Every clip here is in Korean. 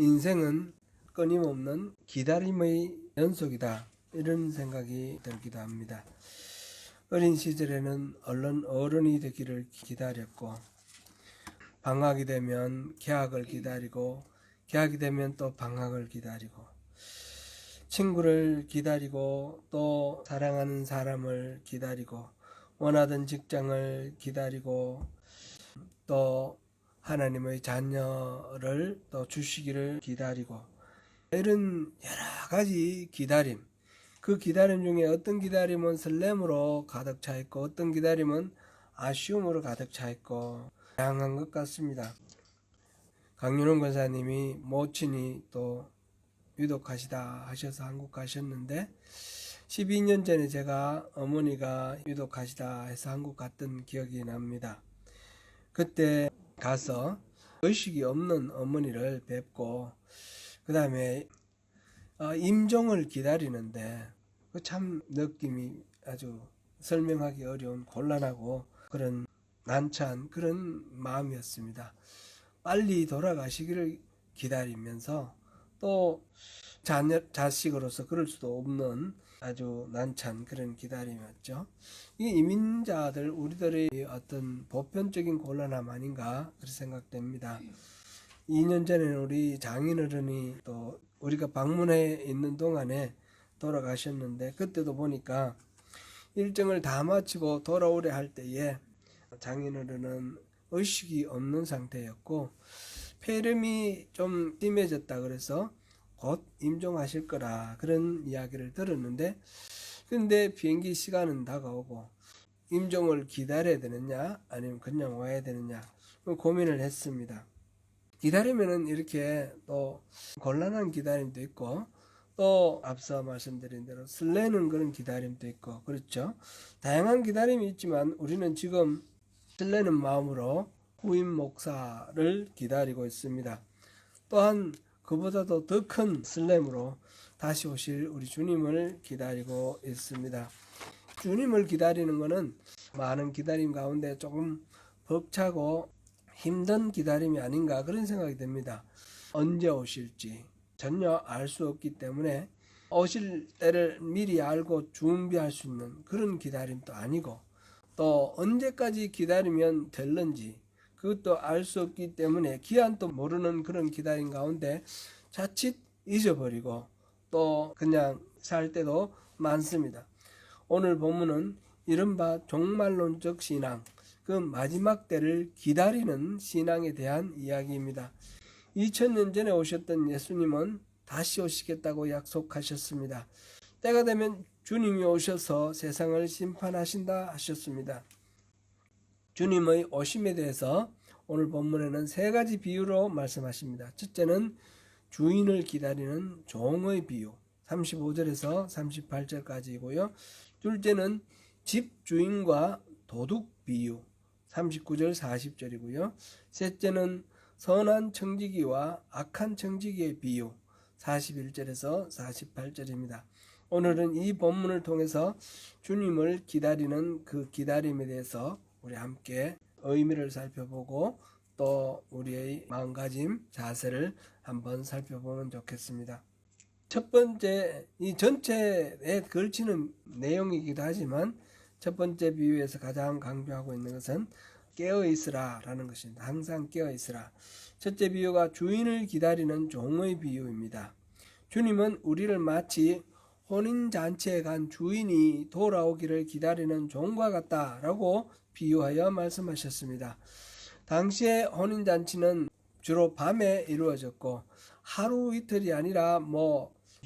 인생은 끊임없는 기다림의 연속이다, 이런 생각이 들기도 합니다. 어린 시절에는 얼른 어른이 되기를 기다렸고, 방학이 되면 개학을 기다리고, 개학이 되면 또 방학을 기다리고, 친구를 기다리고, 또 사랑하는 사람을 기다리고, 원하던 직장을 기다리고, 또 하나님의 자녀를 또 주시기를 기다리고, 이런 여러 가지 기다림, 그 기다림 중에 어떤 기다림은 설렘으로 가득 차 있고, 어떤 기다림은 아쉬움으로 가득 차 있고, 다양한 것 같습니다. 강윤원 권사님이 모친이 또 유독하시다 하셔서 한국 가셨는데, 12년 전에 제가 어머니가 유독하시다 해서 한국 갔던 기억이 납니다. 그때 가서 의식이 없는 어머니를 뵙고, 그 다음에 임종을 기다리는데 참 느낌이 아주 설명하기 어려운 곤란하고 그런 난처한 그런 마음이었습니다. 빨리 돌아가시기를 기다리면서 또 자식으로서 그럴 수도 없는 아주 난처한 그런 기다림이었죠. 이 이민자들, 우리들의 어떤 보편적인 곤란함 아닌가 그렇게 생각됩니다. 2년 전에는 우리 장인어른이 또 우리가 방문해 있는 동안에 돌아가셨는데, 그때도 보니까 일정을 다 마치고 돌아오려 할 때에 장인어른은 의식이 없는 상태였고, 폐렴이 좀 심해졌다 그래서 곧 임종하실 거라 그런 이야기를 들었는데, 근데 비행기 시간은 다가오고 임종을 기다려야 되느냐 아니면 그냥 와야 되느냐 고민을 했습니다. 기다리면은 이렇게 또 곤란한 기다림도 있고, 또 앞서 말씀드린 대로 설레는 그런 기다림도 있고, 그렇죠. 다양한 기다림이 있지만 우리는 지금 설레는 마음으로 후임 목사를 기다리고 있습니다. 또한 그보다도 더 큰 설렘으로 다시 오실 우리 주님을 기다리고 있습니다. 주님을 기다리는 것은 많은 기다림 가운데 조금 벅차고 힘든 기다림이 아닌가 그런 생각이 듭니다. 언제 오실지 전혀 알 수 없기 때문에 오실 때를 미리 알고 준비할 수 있는 그런 기다림도 아니고, 또 언제까지 기다리면 될는지 그것도 알 수 없기 때문에 기한도 모르는 그런 기다림 가운데 자칫 잊어버리고 또 그냥 살 때도 많습니다. 오늘 본문은 이른바 종말론적 신앙, 그 마지막 때를 기다리는 신앙에 대한 이야기입니다. 2000년 전에 오셨던 예수님은 다시 오시겠다고 약속하셨습니다. 때가 되면 주님이 오셔서 세상을 심판하신다 하셨습니다. 주님의 오심에 대해서 오늘 본문에는 세 가지 비유로 말씀하십니다. 첫째는 주인을 기다리는 종의 비유, 35절에서 38절까지이고요. 둘째는 집주인과 도둑 비유, 39절 40절이고요. 셋째는 선한 청지기와 악한 청지기의 비유, 41절에서 48절입니다. 오늘은 이 본문을 통해서 주님을 기다리는 그 기다림에 대해서 우리 함께 의미를 살펴보고 또 우리의 마음가짐, 자세를 한번 살펴보면 좋겠습니다. 첫 번째, 이 전체에 걸치는 내용이기도 하지만 첫 번째 비유에서 가장 강조하고 있는 것은 깨어있으라 라는 것입니다. 항상 깨어있으라. 첫째 비유가 주인을 기다리는 종의 비유입니다. 주님은 우리를 마치 혼인잔치에 간 주인이 돌아오기를 기다리는 종과 같다라고 비유하여 말씀하셨습니다. 당시의 혼인잔치는 주로 밤에 이루어졌고, 하루 이틀이 아니라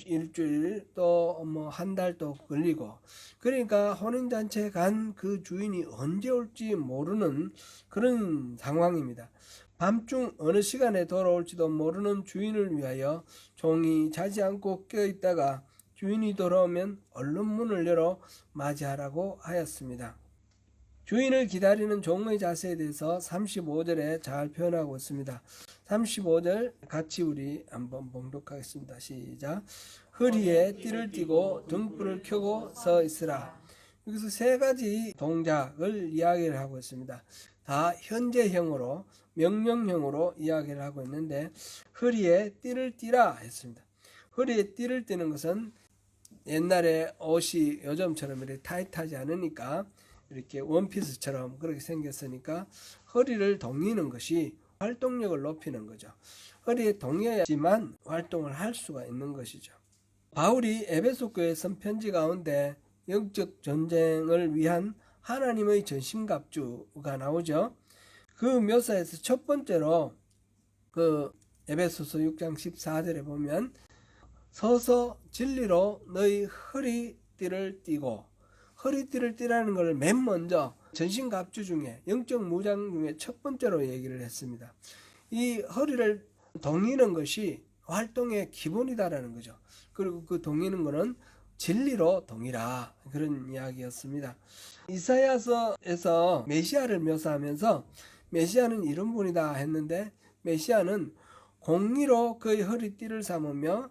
일주일 또 한 달도 걸리고, 그러니까 혼인잔치에 간 그 주인이 언제 올지 모르는 그런 상황입니다. 밤중 어느 시간에 돌아올지도 모르는 주인을 위하여 종이 자지 않고 깨어있다가 주인이 돌아오면 얼른 문을 열어 맞이하라고 하였습니다. 주인을 기다리는 종의 자세에 대해서 35절에 잘 표현하고 있습니다. 35절 같이 우리 한번 봉독하겠습니다. 시작. 허리에 띠를 띠고 등불을 켜고 서 있으라. 여기서 세 가지 동작을 이야기를 하고 있습니다. 다 현재형으로 명령형으로 이야기를 하고 있는데 허리에 띠를 띠라 했습니다. 허리에 띠를 띠는 것은 옛날에 옷이 요즘처럼 이렇게 타이트하지 않으니까 이렇게 원피스처럼 그렇게 생겼으니까 허리를 동이는 것이 활동력을 높이는 거죠. 허리에 동여야지만 활동을 할 수가 있는 것이죠. 바울이 에베소 교회 선 편지 가운데 영적 전쟁을 위한 하나님의 전신갑주가 나오죠. 그 묘사에서 첫 번째로 그 에베소서 6장 14절에 보면 서서 진리로 너희 허리띠를 띠고, 허리띠를 띠라는 것을 맨 먼저 전신갑주 중에 영적 무장 중에 첫 번째로 얘기를 했습니다. 이 허리를 동이는 것이 활동의 기본이다라는 거죠. 그리고 그 동이는 것은 진리로 동이라, 그런 이야기였습니다. 이사야서에서 메시아를 묘사하면서 메시아는 이런 분이다 했는데 메시아는 공의로 그의 허리띠를 삼으며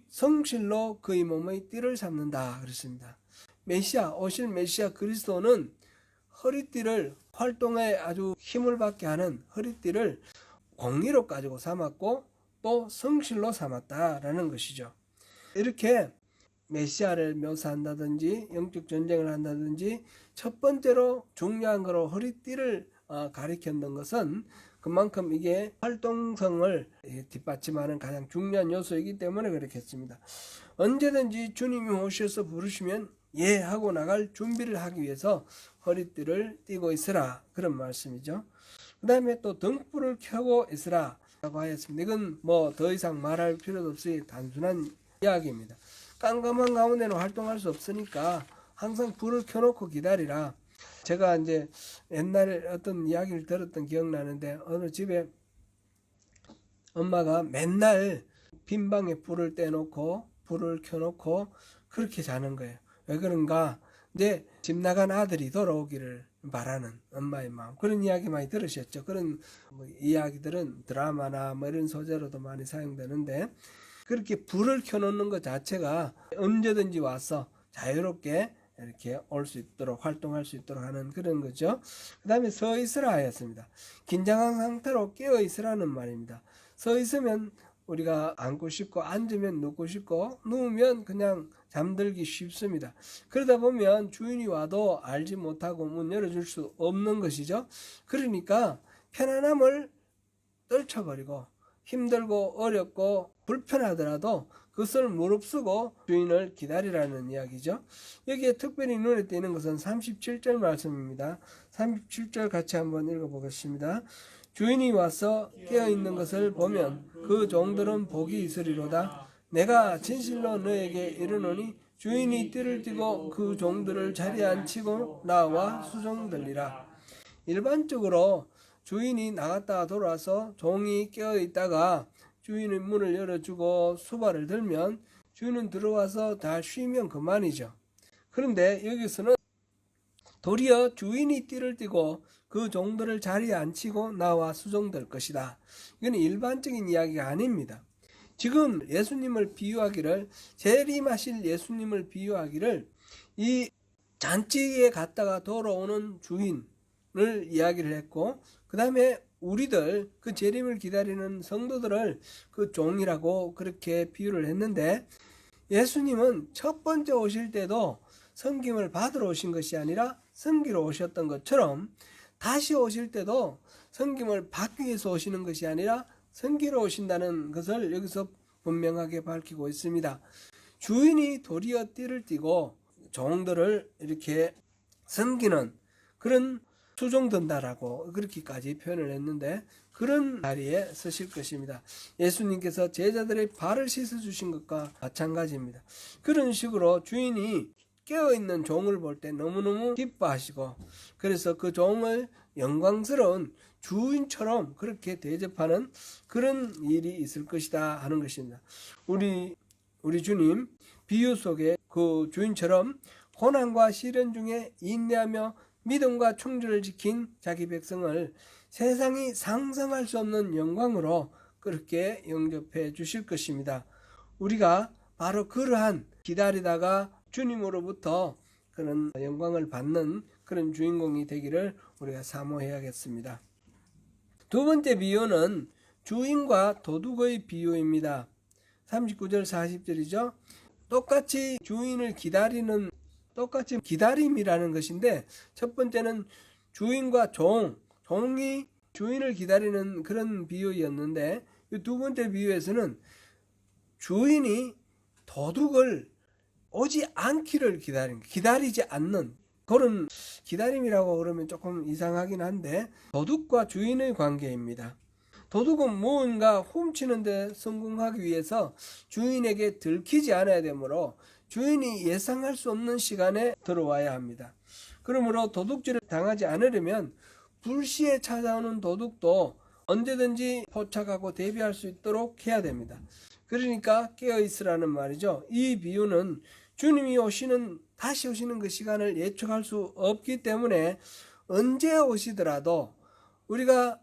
성실로 그의 몸의 띠를 삼는다 그랬습니다. 오실 메시아 그리스도는 허리띠를, 활동에 아주 힘을 받게 하는 허리띠를 공의로 가지고 삼았고 또 성실로 삼았다라는 것이죠. 이렇게 메시아를 묘사한다든지 영적 전쟁을 한다든지 첫 번째로 중요한 거로 허리띠를 가리켰던 것은 그만큼 이게 활동성을 뒷받침하는 가장 중요한 요소이기 때문에 그렇게 했습니다. 언제든지 주님이 오셔서 부르시면 예 하고 나갈 준비를 하기 위해서 허리띠를 띠고 있으라, 그런 말씀이죠. 그 다음에 또 등불을 켜고 있으라 라고 하였습니다. 이건 뭐 더 이상 말할 필요도 없이 단순한 이야기입니다. 깜깜한 가운데는 활동할 수 없으니까 항상 불을 켜놓고 기다리라. 제가 이제 옛날에 어떤 이야기를 들었던 기억나는데 어느 집에 엄마가 맨날 빈 방에 불을 떼놓고 불을 켜놓고 그렇게 자는 거예요. 왜 그런가? 이제 집 나간 아들이 돌아오기를 바라는 엄마의 마음, 그런 이야기 많이 들으셨죠. 그런 이야기들은 드라마나 뭐 이런 소재로도 많이 사용되는데, 그렇게 불을 켜놓는 것 자체가 언제든지 와서 자유롭게 이렇게 올 수 있도록, 활동할 수 있도록 하는 그런 거죠. 그 다음에 서 있으라 하였습니다. 긴장한 상태로 깨어 있으라는 말입니다. 서 있으면 우리가 앉고 싶고, 앉으면 눕고 싶고, 누우면 그냥 잠들기 쉽습니다. 그러다 보면 주인이 와도 알지 못하고 문 열어줄 수 없는 것이죠. 그러니까 편안함을 떨쳐버리고 힘들고 어렵고 불편하더라도 그것을 무릅쓰고 주인을 기다리라는 이야기죠. 여기에 특별히 눈에 띄는 것은 37절 말씀입니다. 37절 같이 한번 읽어보겠습니다. 주인이 와서 깨어있는 것을 보면 그 종들은 복이 있으리로다. 내가 진실로 너에게 이르노니 주인이 띠를 띠고 그 종들을 자리에 앉히고 나와 수종들리라. 일반적으로 주인이 나갔다가 돌아와서 종이 깨어있다가 주인의 문을 열어주고 수발을 들면 주인은 들어와서 다 쉬면 그만이죠. 그런데 여기서는 도리어 주인이 띠를 띠고 그 종들을 자리에 앉히고 나와 수종될 것이다. 이건 일반적인 이야기가 아닙니다. 지금 예수님을 비유하기를, 재림하실 예수님을 비유하기를 이 잔치에 갔다가 돌아오는 주인을 이야기를 했고, 그 다음에 우리들, 그 재림을 기다리는 성도들을 그 종이라고 그렇게 비유를 했는데, 예수님은 첫 번째 오실 때도 섬김을 받으러 오신 것이 아니라 섬기러 오셨던 것처럼 다시 오실 때도 섬김을 받기 위해서 오시는 것이 아니라 섬기러 오신다는 것을 여기서 분명하게 밝히고 있습니다. 주인이 도리어 띠를 띠고 종들을 이렇게 섬기는 그런 수종든다라고 그렇게까지 표현을 했는데, 그런 자리에 서실 것입니다. 예수님께서 제자들의 발을 씻어주신 것과 마찬가지입니다. 그런 식으로 주인이 깨어있는 종을 볼 때 너무너무 기뻐하시고, 그래서 그 종을 영광스러운 주인처럼 그렇게 대접하는 그런 일이 있을 것이다 하는 것입니다. 우리 주님 비유 속에 그 주인처럼 고난과 시련 중에 인내하며 믿음과 충주를 지킨 자기 백성을 세상이 상상할 수 없는 영광으로 그렇게 영접해 주실 것입니다. 우리가 바로 그러한 기다리다가 주님으로부터 그런 영광을 받는 그런 주인공이 되기를 우리가 사모해야겠습니다. 두 번째 비유는 주인과 도둑의 비유입니다. 39절 40절이죠. 똑같이 주인을 기다리는 똑같이 기다림이라는 것인데, 첫 번째는 주인과 종이 주인을 기다리는 그런 비유였는데, 이 두 번째 비유에서는 주인이 도둑을 오지 않기를 기다리지 않는 그런 기다림이라고 그러면 조금 이상하긴 한데, 도둑과 주인의 관계입니다. 도둑은 무언가 훔치는 데 성공하기 위해서 주인에게 들키지 않아야 되므로 주인이 예상할 수 없는 시간에 들어와야 합니다. 그러므로 도둑질을 당하지 않으려면 불시에 찾아오는 도둑도 언제든지 포착하고 대비할 수 있도록 해야 됩니다. 그러니까 깨어있으라는 말이죠. 이 비유는 주님이 다시 오시는 그 시간을 예측할 수 없기 때문에 언제 오시더라도 우리가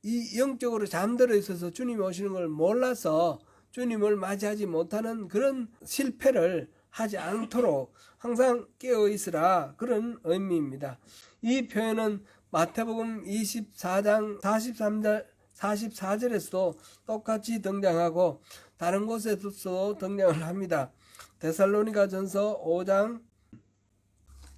이 영적으로 잠들어 있어서 주님이 오시는 걸 몰라서 주님을 맞이하지 못하는 그런 실패를 하지 않도록 항상 깨어있으라, 그런 의미입니다. 이 표현은 마태복음 24장 44절에서도 똑같이 등장하고 다른 곳에서도 등장을 합니다. 데살로니가전서 5장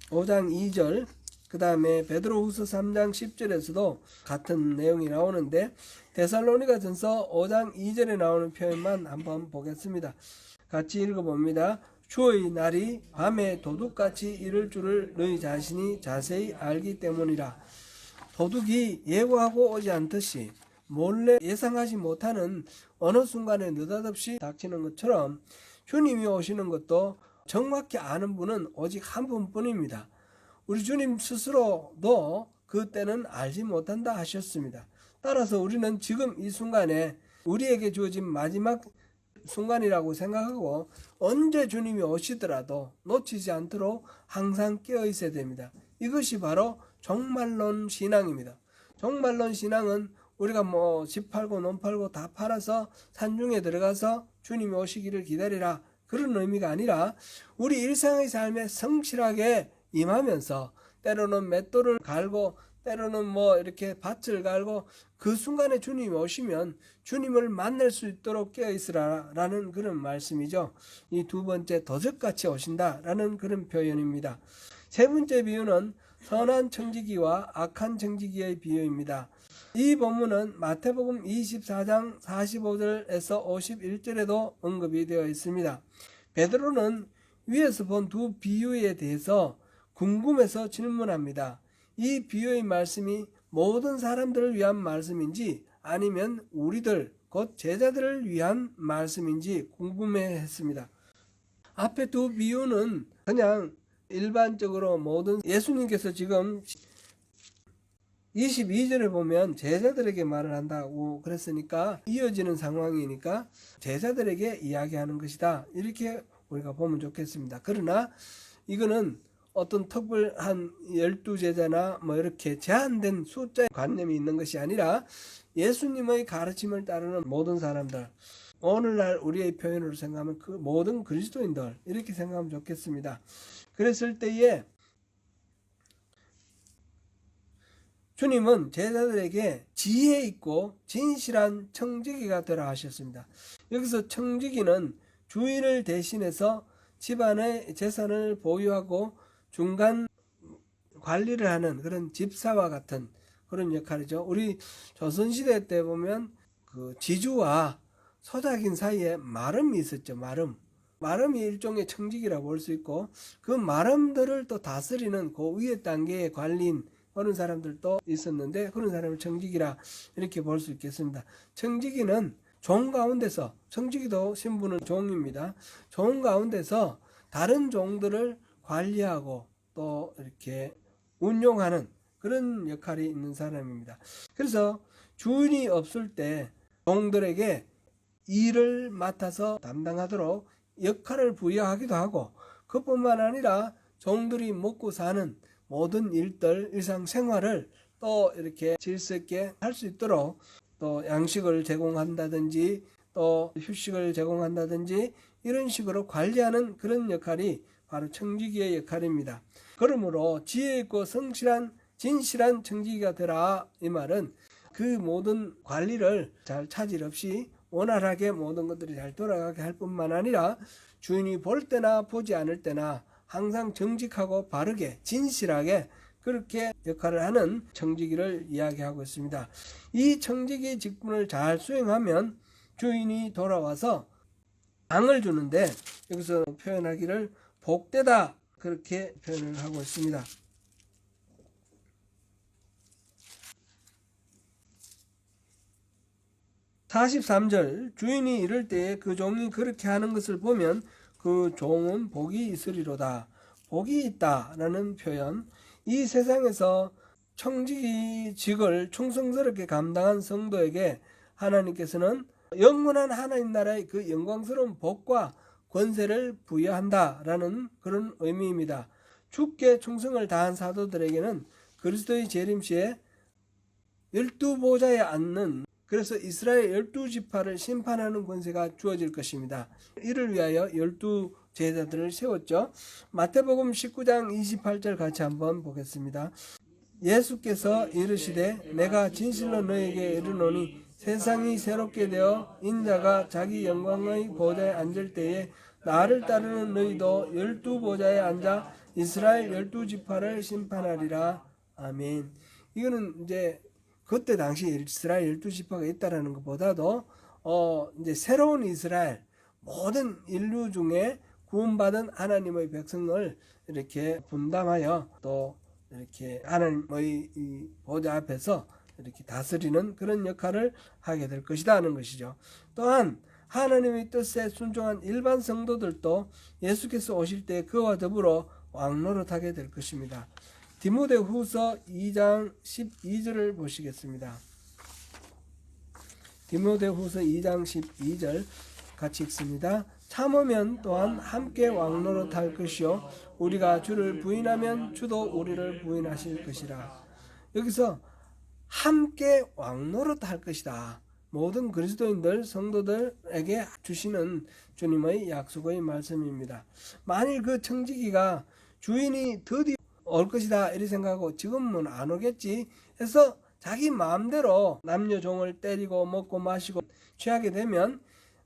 2절, 그 다음에 베드로후서 3장 10절에서도 같은 내용이 나오는데, 데살로니가전서 5장 2절에 나오는 표현만 한번 보겠습니다. 같이 읽어봅니다. 주의 날이 밤에 도둑같이 이를 줄을 너희 자신이 자세히 알기 때문이라. 도둑이 예고하고 오지 않듯이 몰래 예상하지 못하는 어느 순간에 느닷없이 닥치는 것처럼 주님이 오시는 것도 정확히 아는 분은 오직 한 분뿐입니다. 우리 주님 스스로도 그때는 알지 못한다 하셨습니다. 따라서 우리는 지금 이 순간에 우리에게 주어진 마지막 순간이라고 생각하고 언제 주님이 오시더라도 놓치지 않도록 항상 깨어 있어야 됩니다. 이것이 바로 종말론 신앙입니다. 종말론 신앙은 우리가 집 팔고 논 팔고 다 팔아서 산중에 들어가서 주님이 오시기를 기다리라, 그런 의미가 아니라 우리 일상의 삶에 성실하게 임하면서 때로는 맷돌을 갈고 때로는 이렇게 밭을 갈고 그 순간에 주님이 오시면 주님을 만날 수 있도록 깨어있으라라는 그런 말씀이죠. 이 두 번째, 도적같이 오신다라는 그런 표현입니다. 세 번째 비유는 선한 청지기와 악한 청지기의 비유입니다. 이 본문은 마태복음 24장 45절에서 51절에도 언급이 되어 있습니다. 베드로는 위에서 본 두 비유에 대해서 궁금해서 질문합니다. 이 비유의 말씀이 모든 사람들을 위한 말씀인지 아니면 우리들 곧 제자들을 위한 말씀인지 궁금해했습니다. 앞에 두 비유는 그냥 일반적으로 모든, 예수님께서 지금 22절을 보면 제자들에게 말을 한다고 그랬으니까 이어지는 상황이니까 제자들에게 이야기하는 것이다, 이렇게 우리가 보면 좋겠습니다. 그러나 이거는 어떤 특별한 12제자나 이렇게 제한된 숫자의 관념이 있는 것이 아니라 예수님의 가르침을 따르는 모든 사람들, 오늘날 우리의 표현으로 생각하면 그 모든 그리스도인들, 이렇게 생각하면 좋겠습니다. 그랬을 때에 주님은 제자들에게 지혜 있고 진실한 청지기가 되라 하셨습니다. 여기서 청지기는 주인을 대신해서 집안의 재산을 보유하고 중간 관리를 하는 그런 집사와 같은 그런 역할이죠. 우리 조선시대 때 보면 그 지주와 소작인 사이에 마름이 있었죠. 마름이 일종의 청지기라고 볼 수 있고, 그 마름들을 또 다스리는 그 위에 단계의 관리인 그런 사람들도 있었는데, 그런 사람을 청지기라 이렇게 볼 수 있겠습니다. 청지기는 종 가운데서, 청지기도 신분은 종입니다. 종 가운데서 다른 종들을 관리하고 또 이렇게 운용하는 그런 역할이 있는 사람입니다. 그래서 주인이 없을 때 종들에게 일을 맡아서 담당하도록 역할을 부여하기도 하고, 그뿐만 아니라 종들이 먹고 사는 모든 일들, 일상생활을 또 이렇게 질서 있게 할 수 있도록 또 양식을 제공한다든지 또 휴식을 제공한다든지 이런 식으로 관리하는 그런 역할이 바로 청지기의 역할입니다. 그러므로 지혜 있고 성실한 진실한 청지기가 되라, 이 말은 그 모든 관리를 잘 차질 없이 원활하게 모든 것들이 잘 돌아가게 할 뿐만 아니라 주인이 볼 때나 보지 않을 때나 항상 정직하고 바르게 진실하게 그렇게 역할을 하는 청지기를 이야기하고 있습니다. 이 청지기 직분을 잘 수행하면 주인이 돌아와서 상을 주는데, 여기서 표현하기를 복되다 그렇게 표현을 하고 있습니다. 43절 주인이 이를 때에 그 종이 그렇게 하는 것을 보면 그 종은 복이 있으리로다. 복이 있다라는 표현, 이 세상에서 청지기직을 충성스럽게 감당한 성도에게 하나님께서는 영원한 하나님 나라의 그 영광스러운 복과 권세를 부여한다라는 그런 의미입니다. 주께 충성을 다한 사도들에게는 그리스도의 재림시에 12보좌에 앉는, 그래서 이스라엘 12지파를 심판하는 권세가 주어질 것입니다. 이를 위하여 12제자들을 세웠죠. 마태복음 19장 28절 같이 한번 보겠습니다. 예수께서 이르시되 내가 진실로 너에게 이르노니 세상이 새롭게 되어 인자가 자기 영광의 보좌에 앉을 때에 나를 따르는 너희도 12보좌에 앉아 이스라엘 12지파를 심판하리라. 아멘. 이거는 이제 그때 당시 이스라엘 12지파가 있다라는 것보다도 이제 새로운 이스라엘, 모든 인류 중에 구원받은 하나님의 백성을 이렇게 분담하여 또 이렇게 하나님의 이 보좌 앞에서 이렇게 다스리는 그런 역할을 하게 될 것이다 하는 것이죠. 또한 하나님의 뜻에 순종한 일반 성도들도 예수께서 오실 때 그와 더불어 왕노릇하게 될 것입니다. 디모데후서 2장 12절을 보시겠습니다. 디모데후서 2장 12절 같이 읽습니다. 참으면 또한 함께 왕노릇할 것이요 우리가 주를 부인하면 주도 우리를 부인하실 것이라. 여기서 함께 왕노릇할 것이다. 모든 그리스도인들 성도들에게 주시는 주님의 약속의 말씀입니다. 만일 그 청지기가 주인이 드디어 올 것이다 이렇게 생각하고 지금은 안 오겠지 해서 자기 마음대로 남녀 종을 때리고 먹고 마시고 취하게 되면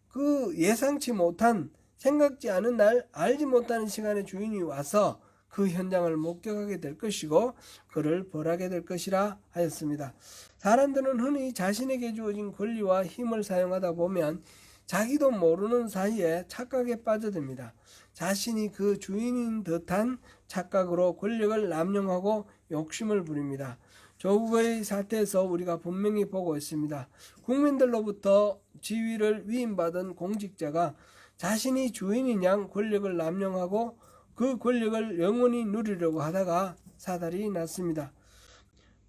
그 예상치 못한, 생각지 않은 날, 알지 못하는 시간에 주인이 와서 그 현장을 목격하게 될 것이고 그를 벌하게 될 것이라 하였습니다. 사람들은 흔히 자신에게 주어진 권리와 힘을 사용하다 보면 자기도 모르는 사이에 착각에 빠져듭니다. 자신이 그 주인인 듯한 착각으로 권력을 남용하고 욕심을 부립니다. 조국의 사태에서 우리가 분명히 보고 있습니다. 국민들로부터 지위를 위임받은 공직자가 자신이 주인인 양 권력을 남용하고 그 권력을 영원히 누리려고 하다가 사달이 났습니다.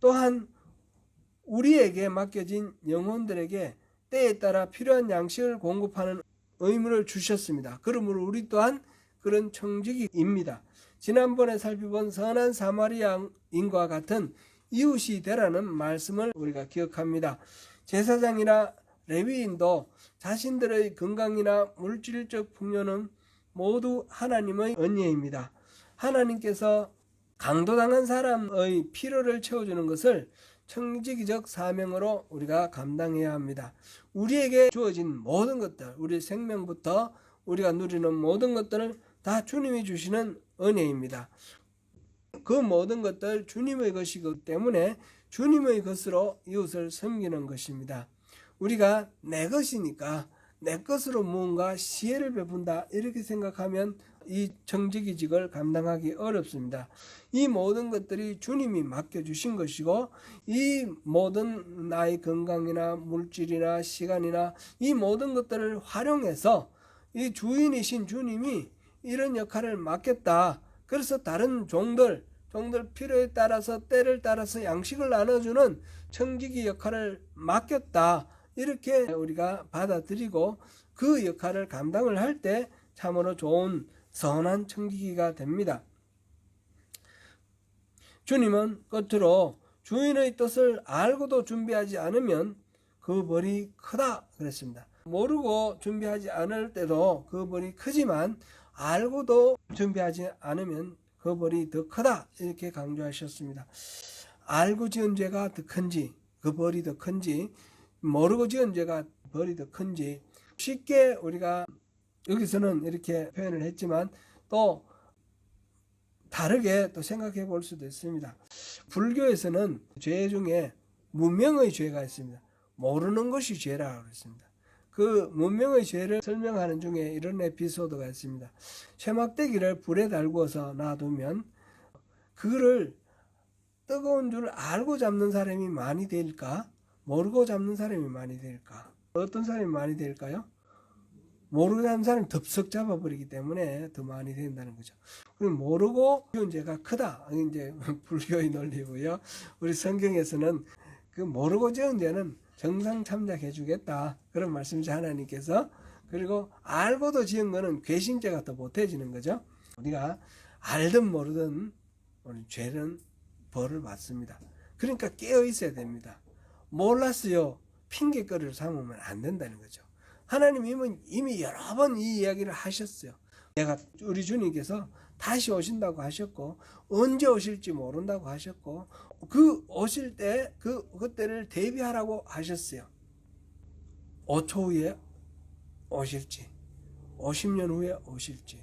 또한 우리에게 맡겨진 영혼들에게 때에 따라 필요한 양식을 공급하는 의무를 주셨습니다. 그러므로 우리 또한 그런 청지기입니다. 지난번에 살펴본 선한 사마리아인과 같은 이웃이 되라는 말씀을 우리가 기억합니다. 제사장이나 레위인도 자신들의 건강이나 물질적 풍요는 모두 하나님의 은혜입니다. 하나님께서 강도당한 사람의 필요를 채워주는 것을 청지기적 사명으로 우리가 감당해야 합니다. 우리에게 주어진 모든 것들, 우리 생명부터 우리가 누리는 모든 것들을 다 주님이 주시는 은혜입니다. 그 모든 것들 주님의 것이기 때문에 주님의 것으로 이웃을 섬기는 것입니다. 우리가 내 것이니까 내 것으로 무언가 시혜를 베푼다 이렇게 생각하면 이 청지기직을 감당하기 어렵습니다. 이 모든 것들이 주님이 맡겨주신 것이고 이 모든 나의 건강이나 물질이나 시간이나 이 모든 것들을 활용해서 이 주인이신 주님이 이런 역할을 맡겼다. 그래서 다른 종들 필요에 따라서 때를 따라서 양식을 나눠주는 청지기 역할을 맡겼다. 이렇게 우리가 받아들이고 그 역할을 감당을 할 때 참으로 좋은 선한 청지기가 됩니다. 주님은 끝으로 주인의 뜻을 알고도 준비하지 않으면 그 벌이 크다 그랬습니다. 모르고 준비하지 않을 때도 그 벌이 크지만 알고도 준비하지 않으면 그 벌이 더 크다 이렇게 강조하셨습니다. 알고 지은 죄가 더 큰지 그 벌이 더 큰지 모르고 지은 죄가 벌이 더 큰지 쉽게 우리가 여기서는 이렇게 표현을 했지만 또 다르게 또 생각해 볼 수도 있습니다. 불교에서는 죄 중에 무명의 죄가 있습니다. 모르는 것이 죄라고 그랬습니다. 그 무명의 죄를 설명하는 중에 이런 에피소드가 있습니다. 쇠막대기를 불에 달구어서 놔두면 그거를 뜨거운 줄 알고 잡는 사람이 많이 될까? 모르고 잡는 사람이 많이 될까? 어떤 사람이 많이 될까요? 모르고 잡는 사람이 덥석 잡아버리기 때문에 더 많이 된다는 거죠. 그럼 모르고 지은 죄가 크다. 이제 불교의 논리고요. 우리 성경에서는 그 모르고 지은 죄는 정상 참작해 주겠다. 그런 말씀이죠. 하나님께서. 그리고 알고도 지은 거는 괘씸죄가 더 못해지는 거죠. 우리가 알든 모르든 우리 죄는 벌을 받습니다. 그러니까 깨어 있어야 됩니다. 몰랐어요. 핑계거리를 삼으면 안 된다는 거죠. 하나님은 이미 여러 번 이 이야기를 하셨어요. 우리 주님께서 다시 오신다고 하셨고 언제 오실지 모른다고 하셨고 그 오실 때 그때를 대비하라고 하셨어요. 5초 후에 오실지 50년 후에 오실지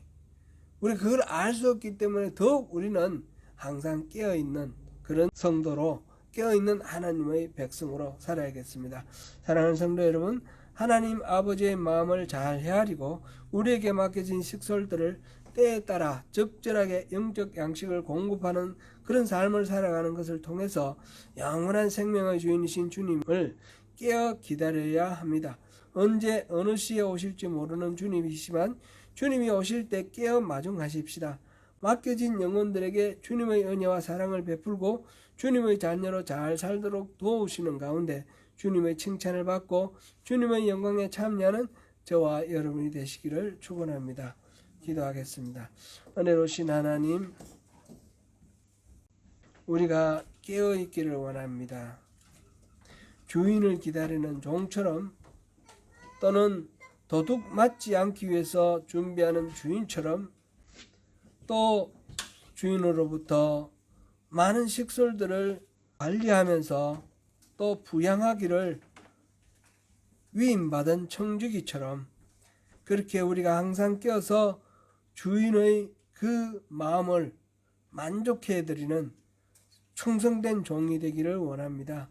우리 그걸 알 수 없기 때문에 더욱 우리는 항상 깨어있는 그런 성도로 깨어있는 하나님의 백성으로 살아야겠습니다. 사랑하는 성도 여러분, 하나님 아버지의 마음을 잘 헤아리고 우리에게 맡겨진 식솔들을 때에 따라 적절하게 영적 양식을 공급하는 그런 삶을 살아가는 것을 통해서 영원한 생명의 주인이신 주님을 깨어 기다려야 합니다. 언제 어느 시에 오실지 모르는 주님이시지만 주님이 오실 때 깨어 마중하십시다. 맡겨진 영혼들에게 주님의 은혜와 사랑을 베풀고 주님의 자녀로 잘 살도록 도우시는 가운데 주님의 칭찬을 받고 주님의 영광에 참여하는 저와 여러분이 되시기를 축원합니다. 기도하겠습니다. 은혜로우신 하나님, 우리가 깨어있기를 원합니다. 주인을 기다리는 종처럼 또는 도둑 맞지 않기 위해서 준비하는 주인처럼 또 주인으로부터 많은 식솔들을 관리하면서 또 부양하기를 위임받은 청지기처럼 그렇게 우리가 항상 깨어서 주인의 그 마음을 만족해드리는 충성된 종이 되기를 원합니다.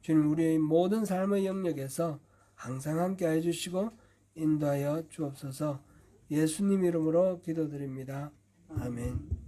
주님, 우리의 모든 삶의 영역에서 항상 함께 해주시고 인도하여 주옵소서. 예수님 이름으로 기도드립니다. 아멘.